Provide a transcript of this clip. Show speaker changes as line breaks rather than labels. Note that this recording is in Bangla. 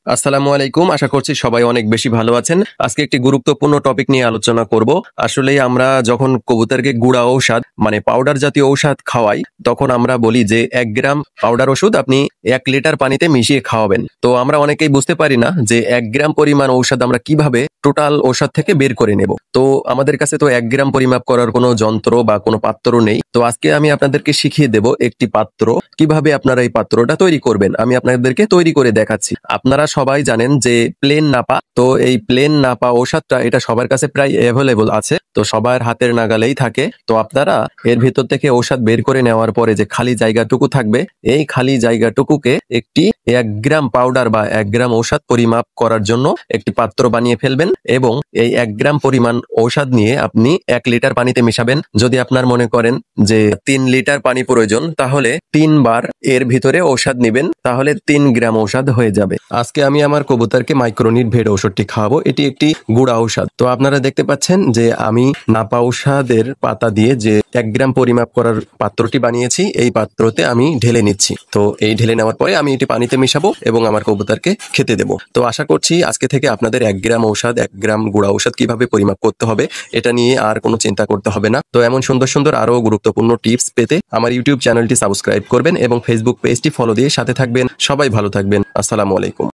আসসালামু আলাইকুম। আশা করছি সবাই অনেক বেশি ভালো আছেন। আজকে একটি গুরুত্বপূর্ণ টপিক নিয়ে আলোচনা করব। আসলে আমরা যখন কবুতরকে গুঁড়া ঔষধ মানে পাউডার জাতীয় ঔষধ খাওয়াই, তখন আমরা বলি যে ১ গ্রাম পাউডার ওষুধ আপনি ১ লিটার পানিতে মিশিয়ে খাওয়াবেন। তো আমরা অনেকেই বুঝতে পারি না যে ১ গ্রাম পরিমাণ ঔষধ আমরা কিভাবে টোটাল ঔষধ থেকে বের করে নেব। তো আমাদের কাছে তো ১ গ্রাম পরিমাপ করার কোনো যন্ত্র বা কোনো পাত্র নেই। তো আজকে আমি আপনাদেরকে শিখিয়ে দেব একটি পাত্র, কিভাবে আপনারা এই পাত্রটা তৈরি করবেন। আমি আপনাদেরকে তৈরি করে দেখাচ্ছি। আপনারা সবাই জানেন যে প্লেন নাপা, তো এই প্লেন নাপা ঔষধটা এটা সবার কাছে প্রায় অ্যাভেলেবল আছে, তো সবার হাতের নাগালেই থাকে। তো আপনারা এর ভিতর থেকে ঔষধ বের করে নেওয়ার পরে যে খালি জায়গাটুকু থাকবে, এই খালি জায়গাটুকুকে একটি ১ গ্রাম পাউডার বা ১ গ্রাম ঔষধ পরিমাপ করার জন্য একটি পাত্র বানিয়ে ফেলবেন এবং এই ১ গ্রাম পরিমাণ ঔষধ নিয়ে আপনি ১ লিটার পানিতে মিশাবেন। যদি আপনার মনে করেন যে ৩ লিটার পানি প্রয়োজন, তাহলে ৩ বার এর ভিতরে ঔষধ নিবেন, তাহলে ৩ গ্রাম ঔষধ হয়ে যাবে। আজকে আমি আমার কবুতরকে মাইক্রোনিট ভেড ঔষধটি খাওয়াবো। এটি একটি গুঁড়া ঔষধ। তো আপনারা দেখতে পাচ্ছেন যে আমি নাপা ঔষধের পাতা দিয়ে যে ১ গ্রাম পরিমাপ করার পাত্রটি বানিয়েছি, এই পাত্রতে আমি ঢেলে নিচ্ছি। তো এই ঢেলে নেওয়ার পরে আমি এটি পানিতে মিশাবো এবং আমার কবুতরকে খেতে দেবো। তো আশা করছি আজকে থেকে আপনাদের ১ গ্রাম ঔষধ, ১ গ্রাম গুঁড়া ঔষধ কিভাবে পরিমাপ করতে হবে এটা নিয়ে আর কোনো চিন্তা করতে হবে না। তো এমন সুন্দর সুন্দর আরো গুরুত্বপূর্ণ টিপস পেতে আমার ইউটিউব চ্যানেলটি সাবস্ক্রাইব করবেন এবং ফেসবুক পেজটি ফলো দিয়ে সাথে থাকবেন। সবাই ভালো থাকবেন। আসসালামু আলাইকুম।